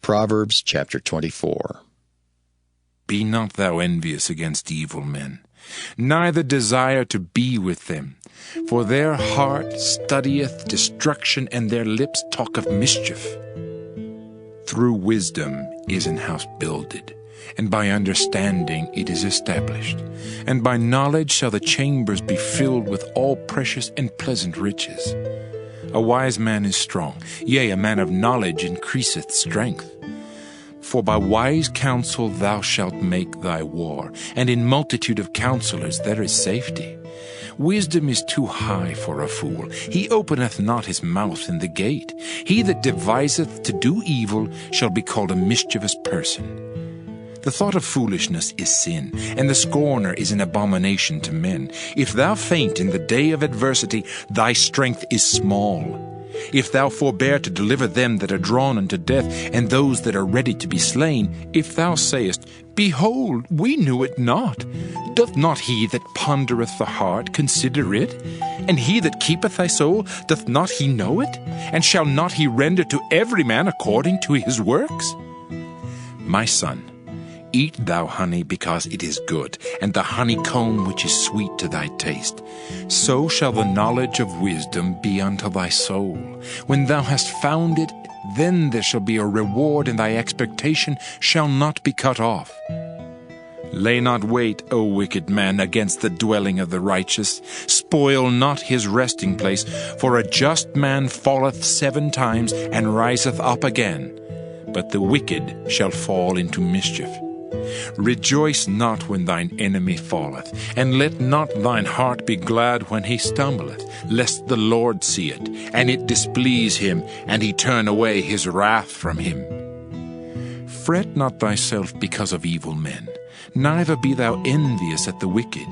Proverbs chapter 24. Be not thou envious against evil men, neither desire to be with them. For their heart studieth destruction, and their lips talk of mischief. Through wisdom is an house builded, and by understanding it is established. And by knowledge shall the chambers be filled with all precious and pleasant riches. A wise man is strong, yea, a man of knowledge increaseth strength. For by wise counsel thou shalt make thy war, and in multitude of counselors there is safety. Wisdom is too high for a fool. He openeth not his mouth in the gate. He that deviseth to do evil shall be called a mischievous person. The thought of foolishness is sin, and the scorner is an abomination to men. If thou faint in the day of adversity, thy strength is small. If thou forbear to deliver them that are drawn unto death, and those that are ready to be slain, if thou sayest, Behold, we knew it not, doth not he that pondereth the heart consider it? And he that keepeth thy soul, doth not he know it? And shall not he render to every man according to his works? My son, eat thou honey because it is good, and the honeycomb which is sweet to thy taste. So shall the knowledge of wisdom be unto thy soul. When thou hast found it, then there shall be a reward, and thy expectation shall not be cut off. Lay not wait, O wicked man, against the dwelling of the righteous. Spoil not his resting place, for a just man falleth 7 times, and riseth up again. But the wicked shall fall into mischief. Rejoice not when thine enemy falleth, and let not thine heart be glad when he stumbleth, lest the Lord see it, and it displease him, and he turn away his wrath from him. Fret not thyself because of evil men, neither be thou envious at the wicked.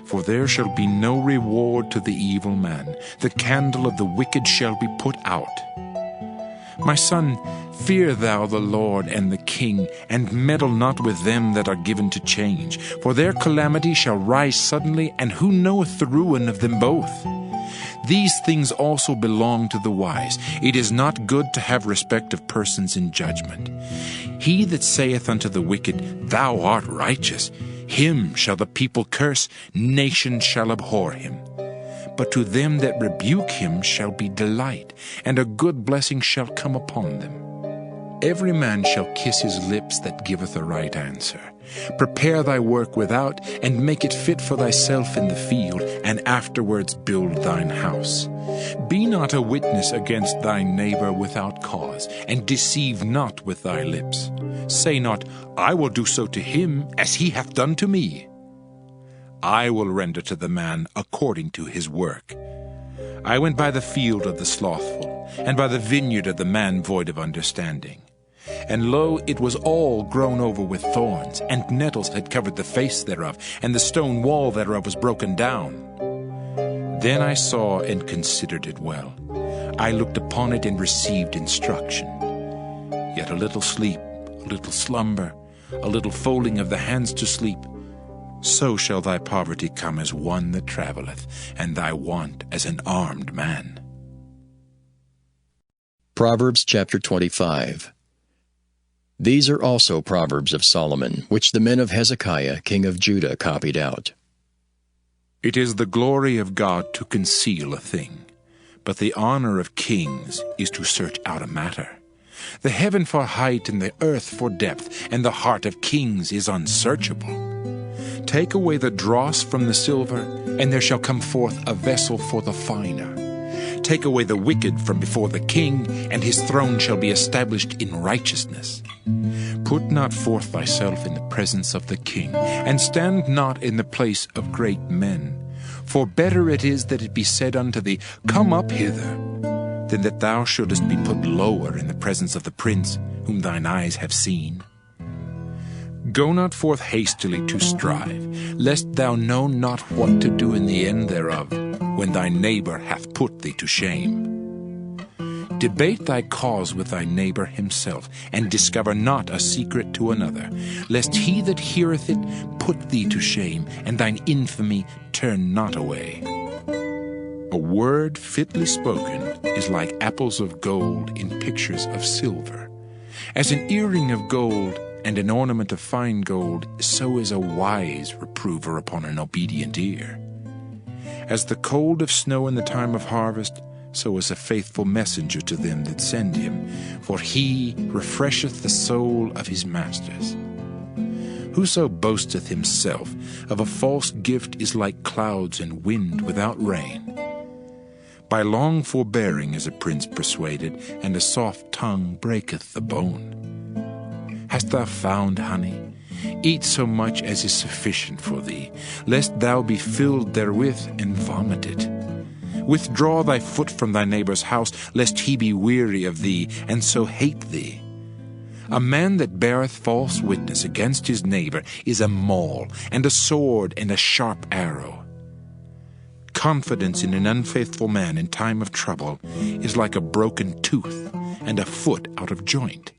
For there shall be no reward to the evil man. The candle of the wicked shall be put out. My son, fear thou the Lord and the king, and meddle not with them that are given to change. For their calamity shall rise suddenly, and who knoweth the ruin of them both? These things also belong to the wise. It is not good to have respect of persons in judgment. He that saith unto the wicked, Thou art righteous, him shall the people curse, nations shall abhor him. But to them that rebuke him shall be delight, and a good blessing shall come upon them. Every man shall kiss his lips that giveth a right answer. Prepare thy work without, and make it fit for thyself in the field, and afterwards build thine house. Be not a witness against thy neighbor without cause, and deceive not with thy lips. Say not, I will do so to him as he hath done to me. I will render to the man according to his work. I went by the field of the slothful, and by the vineyard of the man void of understanding. And lo, it was all grown over with thorns, and nettles had covered the face thereof, and the stone wall thereof was broken down. Then I saw and considered it well. I looked upon it and received instruction. Yet a little sleep, a little slumber, a little folding of the hands to sleep, so shall thy poverty come as one that travelleth, and thy want as an armed man. Proverbs chapter 25. These are also Proverbs of Solomon, which the men of Hezekiah, king of Judah, copied out. It is the glory of God to conceal a thing, but the honor of kings is to search out a matter. The heaven for height and the earth for depth, and the heart of kings is unsearchable. Take away the dross from the silver, and there shall come forth a vessel for the finer. Take away the wicked from before the king, and his throne shall be established in righteousness. Put not forth thyself in the presence of the king, and stand not in the place of great men. For better it is that it be said unto thee, Come up hither, than that thou shouldest be put lower in the presence of the prince, whom thine eyes have seen. Go not forth hastily to strive, lest thou know not what to do in the end thereof, when thy neighbor hath put thee to shame. Debate thy cause with thy neighbor himself, and discover not a secret to another, lest he that heareth it put thee to shame, and thine infamy turn not away. A word fitly spoken is like apples of gold in pictures of silver, As an earring of gold and an ornament of fine gold, so is a wise reprover upon an obedient ear. As the cold of snow in the time of harvest, so is a faithful messenger to them that send him, for he refresheth the soul of his masters. Whoso boasteth himself of a false gift is like clouds and wind without rain. By long forbearing is a prince persuaded, and a soft tongue breaketh the bone. Hast thou found honey? Eat so much as is sufficient for thee, lest thou be filled therewith and vomit it. Withdraw thy foot from thy neighbor's house, lest he be weary of thee, and so hate thee. A man that beareth false witness against his neighbor is a maul, and a sword, and a sharp arrow. Confidence in an unfaithful man in time of trouble is like a broken tooth, and a foot out of joint.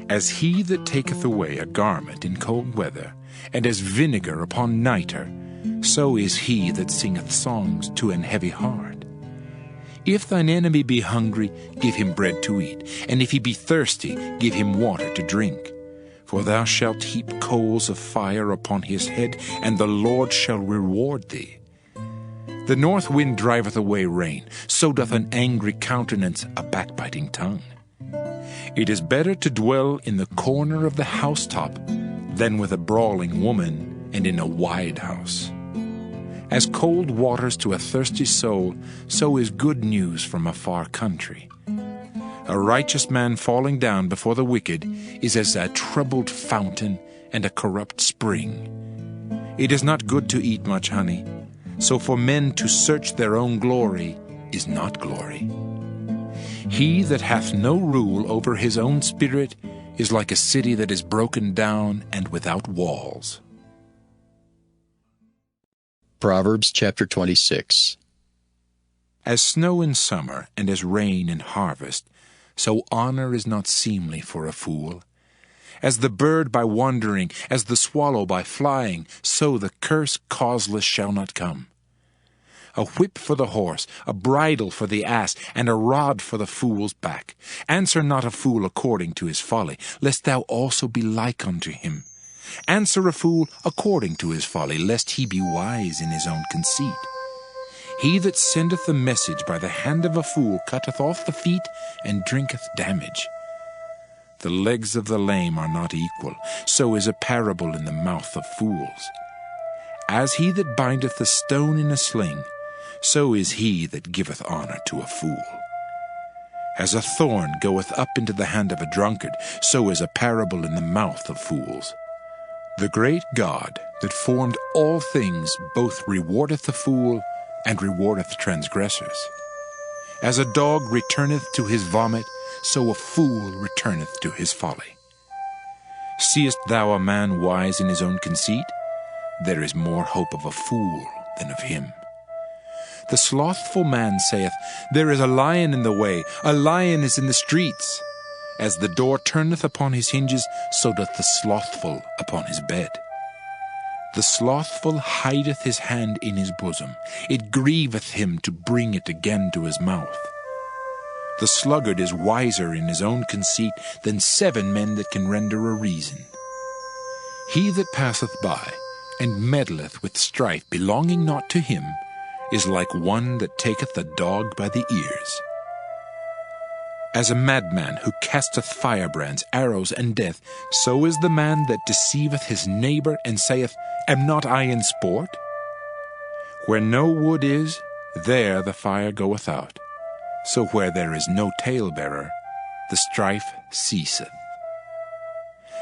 As he that taketh away a garment in cold weather, and as vinegar upon nitre, so is he that singeth songs to an heavy heart. If thine enemy be hungry, give him bread to eat, and if he be thirsty, give him water to drink. For thou shalt heap coals of fire upon his head, and the Lord shall reward thee. The north wind driveth away rain, so doth an angry countenance a backbiting tongue. It is better to dwell in the corner of the housetop than with a brawling woman and in a wide house. As cold waters to a thirsty soul, so is good news from a far country. A righteous man falling down before the wicked is as a troubled fountain and a corrupt spring. It is not good to eat much honey, so for men to search their own glory is not glory. He that hath no rule over his own spirit is like a city that is broken down and without walls. Proverbs chapter 26. As snow in summer and as rain in harvest, so honor is not seemly for a fool. As the bird by wandering, as the swallow by flying, so the curse causeless shall not come. A whip for the horse, a bridle for the ass, and a rod for the fool's back. Answer not a fool according to his folly, lest thou also be like unto him. Answer a fool according to his folly, lest he be wise in his own conceit. He that sendeth a message by the hand of a fool cutteth off the feet and drinketh damage. The legs of the lame are not equal, so is a parable in the mouth of fools. As he that bindeth a stone in a sling, so is he that giveth honor to a fool. As a thorn goeth up into the hand of a drunkard, so is a parable in the mouth of fools. The great God that formed all things both rewardeth the fool and rewardeth transgressors. As a dog returneth to his vomit, so a fool returneth to his folly. Seest thou a man wise in his own conceit? There is more hope of a fool than of him. The slothful man saith, There is a lion in the way, a lion is in the streets. As the door turneth upon his hinges, so doth the slothful upon his bed. The slothful hideth his hand in his bosom. It grieveth him to bring it again to his mouth. The sluggard is wiser in his own conceit than 7 men that can render a reason. He that passeth by, and meddleth with strife belonging not to him, is like one that taketh a dog by the ears. As a madman who casteth firebrands, arrows, and death, so is the man that deceiveth his neighbor, and saith, Am not I in sport? Where no wood is, there the fire goeth out. So where there is no talebearer, the strife ceaseth.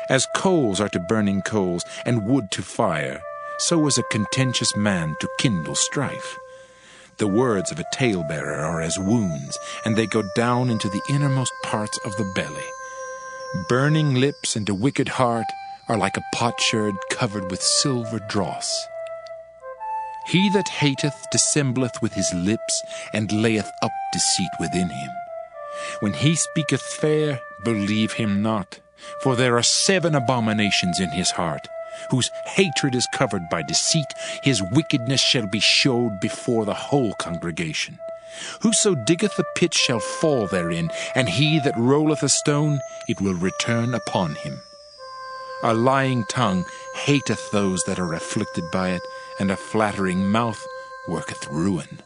As coals are to burning coals, and wood to fire, so is a contentious man to kindle strife. The words of a talebearer are as wounds, and they go down into the innermost parts of the belly. Burning lips and a wicked heart are like a potsherd covered with silver dross. He that hateth dissembleth with his lips, and layeth up deceit within him. When he speaketh fair, believe him not, for there are 7 abominations in his heart, whose hatred is covered by deceit. His wickedness shall be showed before the whole congregation. Whoso diggeth a pit shall fall therein, and he that rolleth a stone, it will return upon him. A lying tongue hateth those that are afflicted by it, and a flattering mouth worketh ruin.